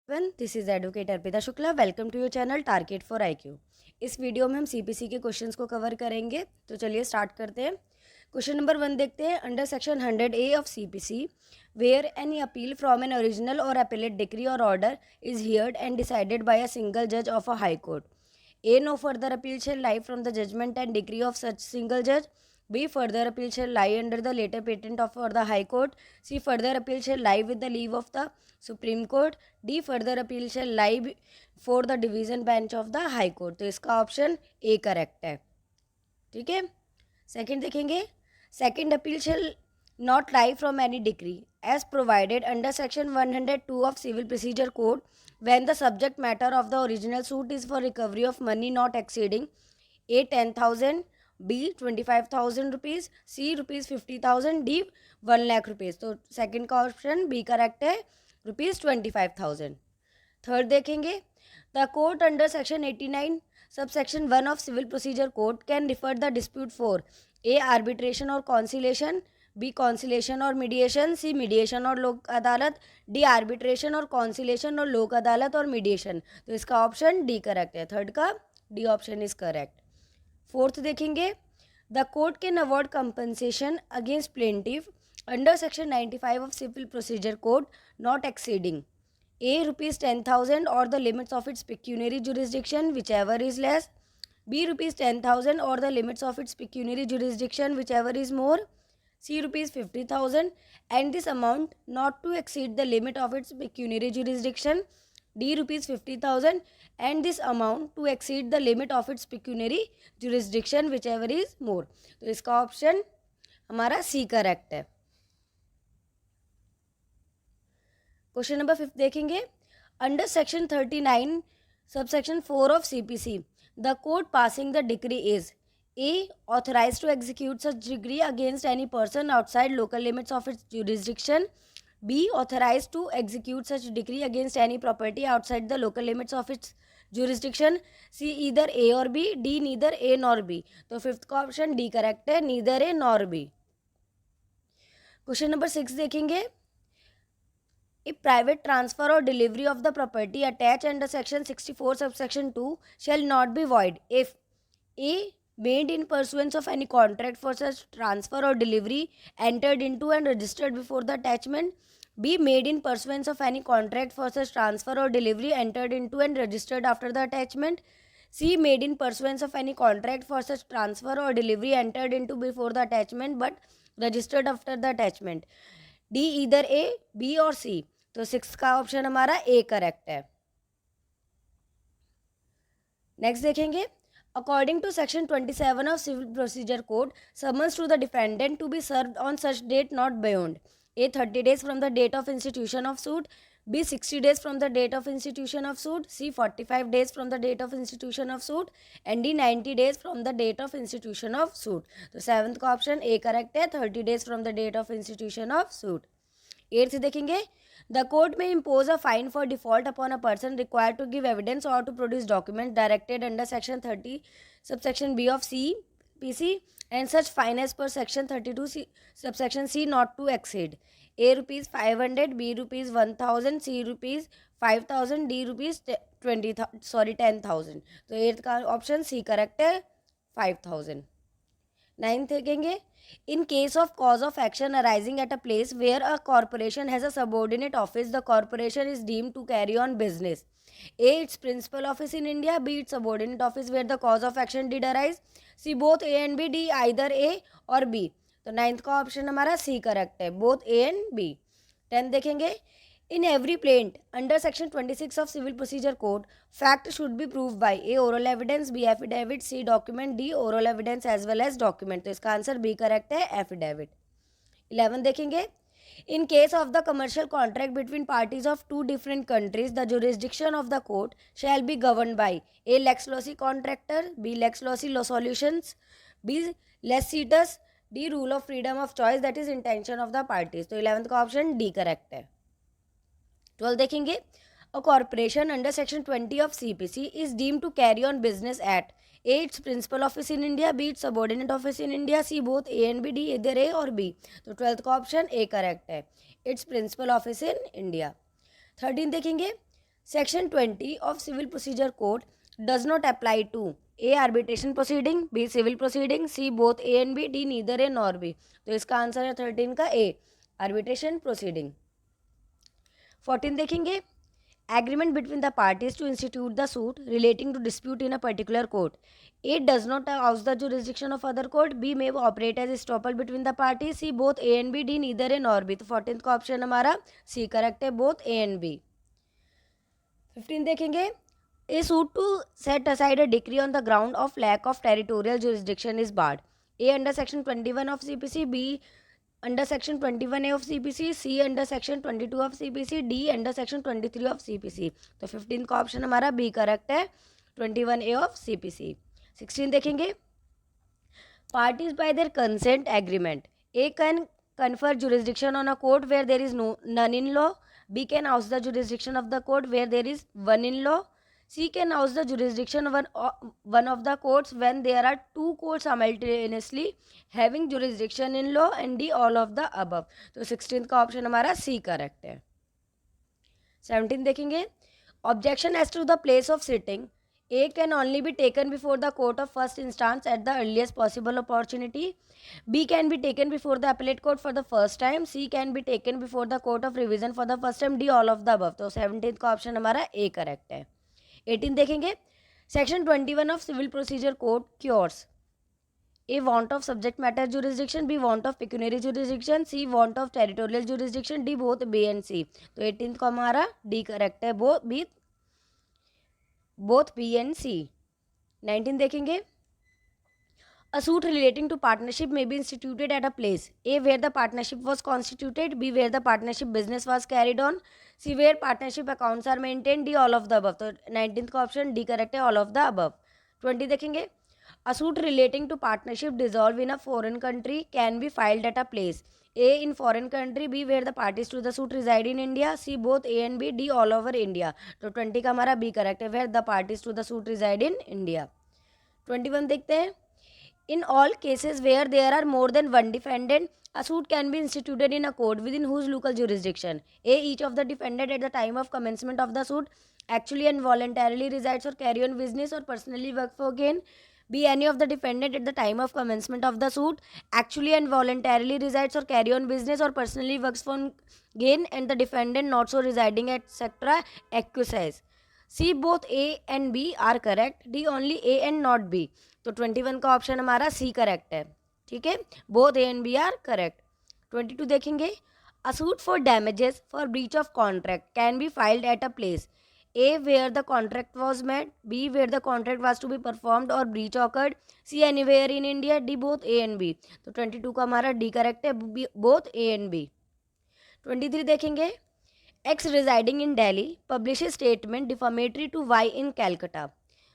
This is advocate Arpita Shukla. Welcome to your channel target for IQ. इस video में हम CPC के क्वेश्चंस को कवर करेंगे, तो चलिए स्टार्ट करते हैं। क्वेश्चन नंबर 1 देखते हैं। Under section 100A of CPC, where any appeal from an original or appellate decree or order is heard and decided by a single जज of a high court, A. No further appeal shall lie from the judgment and decree of such single judge. B. Further appeal shall lie under the later patent of for the High Court. C. Further appeal shall lie with the leave of the Supreme Court. D. Further appeal shall lie for the division bench of the High Court. तो इसका option A correct है। ठीक है, second देखेंगे। Second appeal shall not lie from any decree as provided under section 102 of Civil Procedure Code when the subject matter of the original suit is for recovery of money not exceeding A. 10,000, B. 25,000 rupees, C. rupees 50,000, D. 1 lakh rupees। तो second का option B correct है, rupees 25,000। Third देखेंगे। The court under section 89 subsection 1 of civil procedure code can refer the dispute for A. Arbitration और conciliation, B. Conciliation और mediation, C. Mediation और लोक अदालत, D. Arbitration और conciliation और लोक अदालत और मीडिएशन। तो इसका ऑप्शन डी करेक्ट है। थर्ड का D option is correct. Fourth देखेंगे। The court can award compensation against plaintiff under section 95 of civil procedure code not exceeding A. rupees 10,000 or the limits of its pecuniary jurisdiction, whichever is less. B. rupees 10,000 or the limits of its pecuniary jurisdiction, whichever is more. C. rupees 50,000 and this amount not to exceed the limit of its pecuniary jurisdiction. D. rupees 50,000 and this amount to exceed the limit of its pecuniary jurisdiction, whichever is more। तो इसका option हमारा C correct है। Question number 5 देखेंगे। Under section 39 subsection 4 of CPC, the court passing the decree is A. Authorise to execute such decree against any person outside local limits of its jurisdiction. B. Authorise to execute such decree against any property outside the local limits of its jurisdiction. C. Either A और B, D neither A nor B. तो fifth का option D correct है, neither A nor B. Question number 6 देखेंगे। A private transfer or delivery of the property attached under section 64 subsection 2 shall not be void if A. made in pursuance of any contract for such transfer or delivery entered into and registered before the attachment. B. made in pursuance of any contract for such transfer or delivery entered into and registered after the attachment. C. made in pursuance of any contract for such transfer or delivery entered into before the attachment but registered after the attachment. D. either A, B और C। तो 6 का option हमारा A correct है। Next देखेंगे। According to section 27 of civil procedure code, summons to the defendant to be served on such date not beyond A. 30 days from the date of institution of suit, B. 60 days from the date of institution of suit, C. 45 days from the date of institution of suit and D. 90 days from the date of institution of suit. तो 7th का option A correct है, 30 days from the date of institution of suit. 8th देखेंगे। The court may impose a fine for default upon a person required to give evidence or to produce documents directed under section 30 subsection B of CPC, and such fine as per section 32 subsection C not to exceed A. rupees 500, B. rupees 1,000, C. rupees 5,000, D. rupees 10,000। तो 8th का option C correct है, 5,000। 9th देखेंगे। In case of cause of action arising at a place where a corporation has a subordinate office, the corporation is deemed to carry on business. A. its principal office in India, B. its subordinate office where the cause of action did arise, C. both A and B, D. either A और B। तो 9th का option हमारा C correct है, both A and B। 10th देखेंगे। In every plaint under section 26 of civil procedure code, fact should be proved by A. oral evidence, B. affidavit, C. document, D. oral evidence as well as document। तो इसका answer B correct है, affidavit। 11 देखेंगे। In case of the commercial contract between parties of two different countries, the jurisdiction of the court shall be governed by A. lex loci contractor, B. lex loci solutions, B. lex situs, D. rule of freedom of choice, that is intention of the parties। तो 11th का option D correct है। 12 देखेंगे। A corporation under section 20 of CPC is deemed to carry on business at A. its principal office in India, B. its subordinate office in India, C. Both A and B, D either A और B. तो 12th का option A correct है, it's principal office in India. 13 देखेंगे। Section 20 of civil procedure code does not apply to a arbitration proceeding, B civil proceeding, C both A and B, D neither A nor B. तो इसका answer है 13 का ए, arbitration proceeding. 14 देखेंगे, agreement between the parties to institute the suit relating to dispute in a particular court. A does not oust the jurisdiction of other court, B may operate as estoppel between the party, C both A and B, D neither A nor B. तो 14 का option हमारा C correct है, both A and B. 15 देखेंगे, A suit to set aside a decree on the ground of lack of territorial jurisdiction is barred. A under section 21 of CPC, B under section 21A of CPC, C under section 22 of CPC, D under section 23 of CPC. तो 15 का option हमारा B correct है, 21A of CPC. 16 देखेंगे, parties bye there consent agreement, A can confer jurisdiction on a court where there is none in law, B can house the jurisdiction of the court where there is one in law, C can house the jurisdiction of one of the courts when there are two courts simultaneously having jurisdiction in law, and D all of the above। तो 16 का option हमारा C correct है। 17 देखेंगे, objection as to the place of sitting, A can only be taken before the court of first instance at the earliest possible opportunity, B can be taken before the appellate court for the first time, C can be taken before the court of revision for the first time, D all of the above। तो 17 का option हमारा A correct है। 18 देखेंगे, section 21 of civil procedure code cures A want of subject matter jurisdiction, B want of pecuniary jurisdiction, C want of territorial jurisdiction, D both B and C. तो 18 का हमारा D correct है, both B and C. 19 देखेंगे, a suit relating to partnership may be instituted at a place A where the partnership was constituted, B where the partnership business was carried on, C where partnership accounts are maintained, D all of the above। तो 19th का option D correct है, all of the above। 20 देखेंगे, a suit relating to partnership dissolved in a foreign country can be filed at a place A in foreign country, B where the parties to the suit reside in India, C both A and B, D all over India। तो 20 का हमारा B correct है, where the parties to the suit reside in India। 21 देखते हैं, in all cases where there are more than one defendant, a suit can be instituted in a court within whose local jurisdiction A each of the defendant at the time of commencement of the suit actually and voluntarily resides or carry on business or personally work for gain, B any of the defendant at the time of commencement of the suit actually and voluntarily resides or carry on business or personally works for gain and the defendant not so residing etc. acquiesces। C both A and B are correct, D only A and not B। तो 21 का option हमारा C correct है, ठीक है, both A and B are correct. 22 देखेंगे, a suit for damages for breach of contract can be filed at a place A where the contract was made, B where the contract was to be performed or breach occurred, C anywhere in India, D both A and B. तो 22 का हमारा D correct है, both A and B. 23 देखेंगे, X residing in Delhi publishes statement defamatory to Y in Calcutta.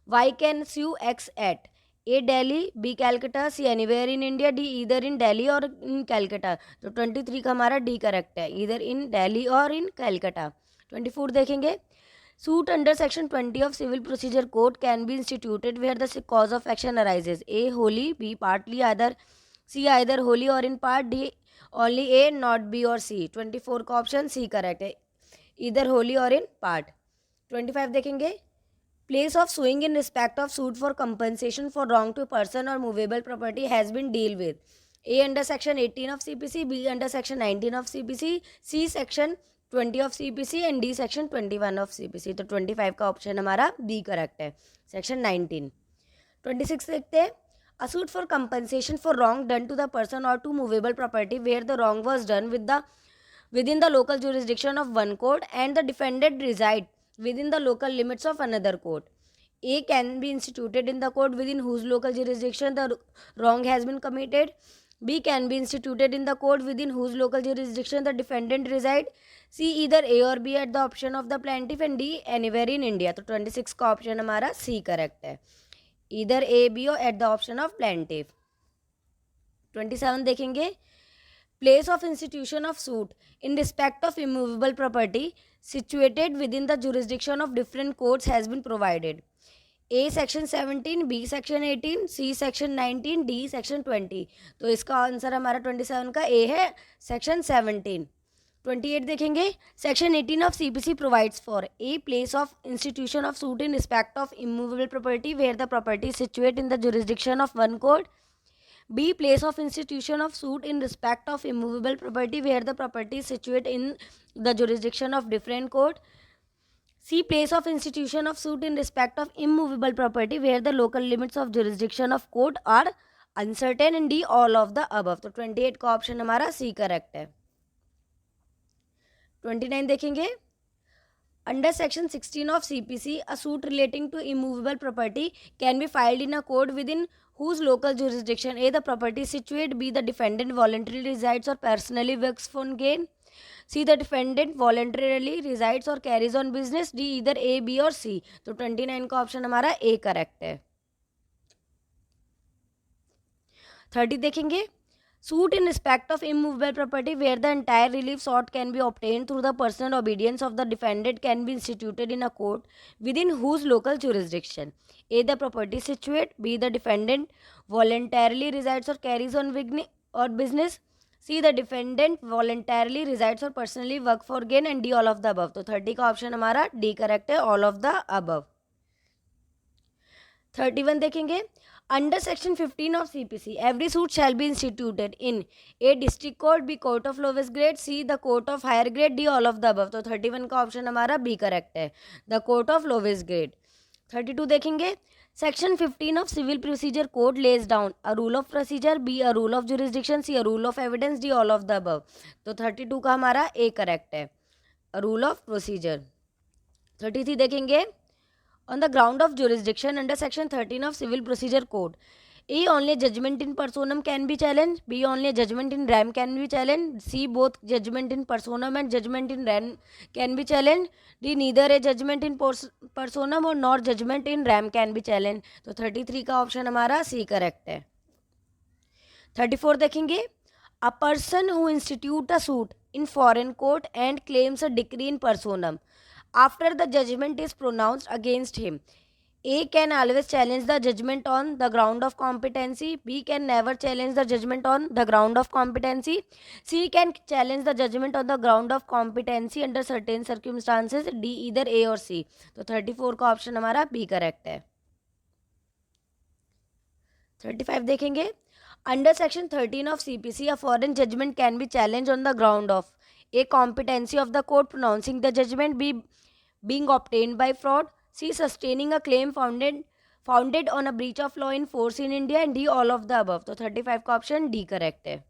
Y can sue X at A Delhi, B Calcutta, C anywhere in India, D either in Delhi or in Calcutta। तो 23 का हमारा D correct है, either in Delhi or in Calcutta। 24 देखेंगे, suit under section 20 of civil procedure code can be instituted where the cause of action arises A wholly, B partly, either C either wholly or in part, D only A not B or C। 24 का option C correct है, either wholly or in part। 25 देखेंगे, place of suing in respect of suit for compensation for wrong to person or movable property has been dealt with A under section 18 of CPC, B under section 19 of CPC, C section 20 of CPC and D section 21 of CPC। तो 25 का option हमारा B correct है, section 19। 26 देखते हैं, a suit for compensation for wrong done to the person or to movable property where the wrong was done within the local jurisdiction of one court and the defendant reside within the local limits of another court. A can be instituted in the court within whose local jurisdiction the wrong has been committed. B can be instituted in the court within whose local jurisdiction the defendant reside. C either A or B at the option of the plaintiff and D anywhere in India। तो 26 का option हमारा C correct है, either A B or at the option of plaintiff। 27 देखेंगे, place of institution of suit in respect of immovable property situated within the jurisdiction of different courts has been provided A section 17, B section 18, C section 19, D section 20। तो इसका answer हमारा 27 का A है, section 17। 28 देखेंगे, section 18 of CPC provides for a place of institution of suit in respect of immovable property where the property situate in the jurisdiction of one court. B. Place of institution of suit in respect of immovable property where the property is situate in the jurisdiction of different court. C. Place of institution of suit in respect of immovable property where the local limits of jurisdiction of court are uncertain. And D. All of the above. तो 28 का option हमारा C correct है. 29 देखेंगे, under section 16 of CPC, a suit relating to immovable property can be filed in a court within whose local jurisdiction A. the property is situate, B. the defendant voluntarily resides or personally works for gain, C. the defendant voluntarily resides or carries on business, D. either A, B और C. तो 29 का option हमारा A correct है. 30 देखेंगे, suit in respect of immovable property where the entire relief sought can be obtained through the personal obedience of the defendant can be instituted in a court within whose local jurisdiction A. the property is situate, B. the defendant voluntarily resides or carries on business, C. the defendant voluntarily resides or personally work for gain, and D. all of the above. तो 30 का option हमारा D correct है, all of the above. 31 देखेंगे, under section 15 of CPC, every suit shall be instituted in A. district court, B. court of lowest grade, C. the court of higher grade, D. all of the above. तो 31 का option हमारा B correct है, the court of lowest grade. 32 देखेंगे, section 15 of civil procedure code lays down a rule of procedure, B. a rule of jurisdiction, C. a rule of evidence, D. all of the above. तो 32 का हमारा A correct है, a rule of procedure. 33 देखेंगे, on the ground of jurisdiction under section 13 of civil procedure code, A. only judgment in personam can be challenged, B. only judgment in rem can be challenged, C. both judgment in personam and judgment in rem can be challenged, D. neither a judgment in personam or nor judgment in rem can be challenged. तो 33 का option हमारा C correct है. 34 देखेंगे, a person who institute a suit in foreign court and claims a decree in personam after the judgment is pronounced against him, A. can always challenge the judgment on the ground of competency, B. can never challenge the judgment on the ground of competency, C. can challenge the judgment on the ground of competency under certain circumstances, D. either A और C. तो 34 का option हमारा B correct है. 35 देखेंगे, under section 13 of CPC, a foreign judgment can be challenged on the ground of A. competency of the court pronouncing the judgment, B. being obtained by fraud, C. sustaining a claim founded on a breach of law in force in India, and D. all of the above. तो 35 का option D correct है.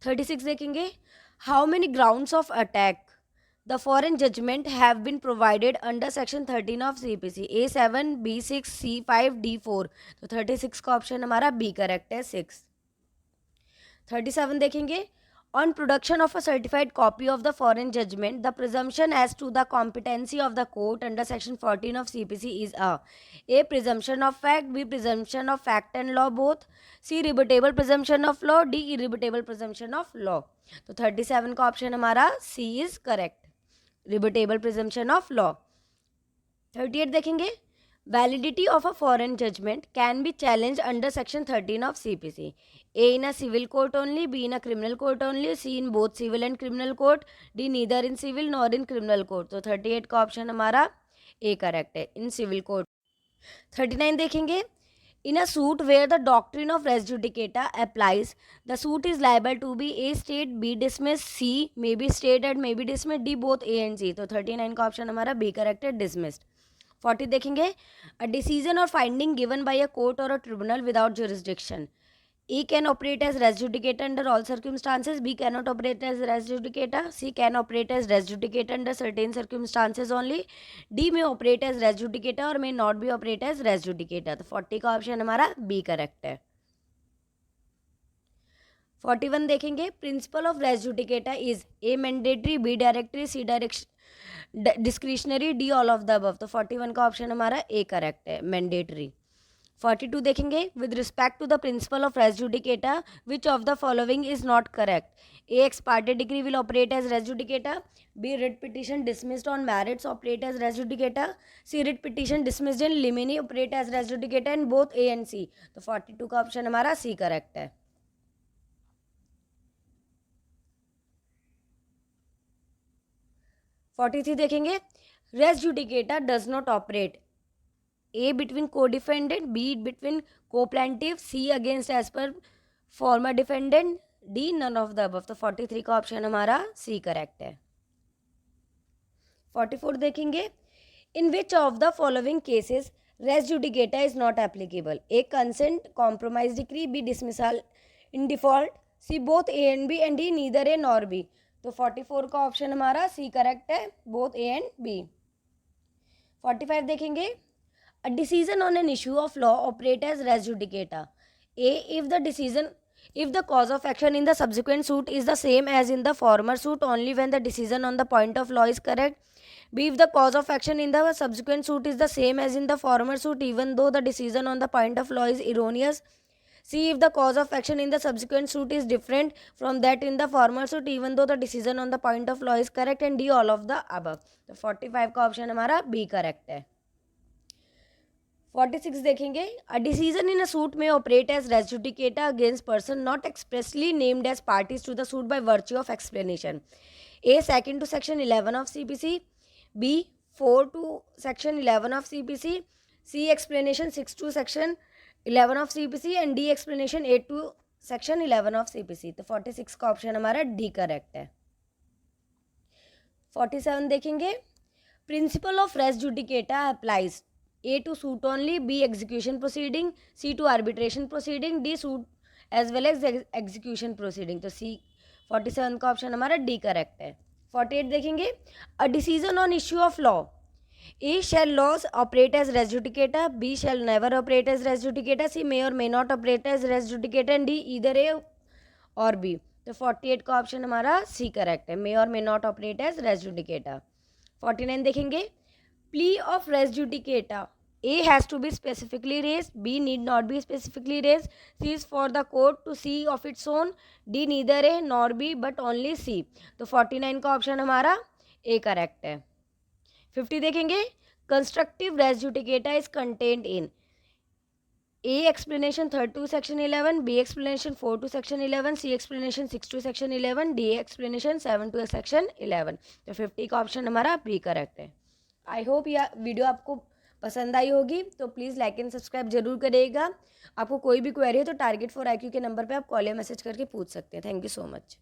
36 देखेंगे, how many grounds of attack the foreign judgment have been provided under section 13 of CPC, A 7, B 6, C 5, D 4. तो 36 का option हमारा B correct है, 6. 37 देखेंगे, on production of a certified copy of the foreign judgment, the presumption as to the competency of the court under section 14 of CPC is A. presumption of fact, B. presumption of fact and law both, C. rebuttable presumption of law, D. irrebuttable presumption of law. तो 37 का option हमारा C is correct, rebuttable presumption of law. 38 देखेंगे, validity of a foreign judgment can be challenged under section 13 of CPC, A. in a civil court only, B. in a criminal court only, C. in both civil and criminal court, D. neither in civil nor in criminal court. तो 38 का option हमारा A correct है, in civil court. 39 देखेंगे, in a suit where the doctrine of res judicata applies, the suit is liable to be A. state, B. dismissed, C. may be stayed and may be dismissed, D. both A and C. तो 39 का option हमारा B correct है, dismissed. 40 देखेंगे, a decision or finding given by a court or a tribunal without jurisdiction, A. can operate as res judicata under all circumstances, B. cannot operate as res judicata, C. can operate as res judicata under certain circumstances only, D. may operate as res judicata or may not be operate as res judicata. तो 40 का option हमारा B correct है. 41 देखेंगे, principle of res judicata is A. Mandatory, B. Directory, C. Discretionary, D. All of the above. तो 41 का option हमारा A correct है, mandatory. 42 देखेंगे, with respect to the principle of res judicata which of the following is not correct, A. Ex parte decree will operate as res judicata, B. Writ petition dismissed on merits operate as res judicata, C. Writ petition dismissed in limine operate as res judicata, and both A and C. तो 42 का option हमारा C correct है. 43 देखेंगे, res judicata does not operate A between co defendant, B between co plaintiff, C against as pro forma defendant, D none of the above. तो 43 का option हमारा C correct है। 44 देखेंगे, in which of the following cases res judicata is not applicable, A consent compromise decree, B dismissal in default, C both A and B, and D neither A nor B. तो 44 का option हमारा C correct है, both A and B. 45 देखेंगे, a decision on an issue of law operate as res judicata, A if the cause of action in the subsequent suit is the same as in the former suit only when the decision on the point of law is correct, b if the cause of action in the subsequent suit is the same as in the former suit even though the decision on the point of law is erroneous, c if the cause of action in the subsequent suit is different from that in the former suit even though the decision on the point of law is correct, and d all of the above। तो 45 का option हमारा B correct है। 46 देखेंगे, a decision in a suit में operate as res judicata against person not expressly named as parties to the suit by virtue of explanation, A second to section 11 of CPC, B 4 to section 11 of CPC, C explanation 6 to section 11 of CPC, and D explanation 8 to section 11 of CPC. तो 46 का option हमारा D correct है। 47 देखेंगे, principle of res judicata applies A to suit only, B execution proceeding, C to arbitration proceeding, D suit as well as execution proceeding। तो C 47 का option हमारा D correct है। 48 देखेंगे, a decision on issue of law, A shall laws operate as res judicata, B shall never operate as res judicata, C may or may not operate as res judicata, and D either A और B। तो 48 का option हमारा C correct है, may or may not operate as res judicata। 49 देखेंगे, plea of res judicata, A has to be specifically raised, B need not be specifically raised, C is for the court to see of its own, D neither A nor B but only C। तो 49 का option हमारा A correct है। 50 देखेंगे, constructive res judicata is contained in A explanation 3 to section 11, B explanation 4 to section 11, C explanation 6 to section 11, D explanation 7 to section 11। तो 50 का option हमारा B correct है। I hope यह वीडियो आपको पसंद आई होगी, तो प्लीज़ लाइक एंड सब्सक्राइब जरूर करिएगा। आपको कोई भी क्वेरी है तो टारगेट फॉर IQ के नंबर पे आप कॉल या मैसेज करके पूछ सकते हैं। Thank you so much.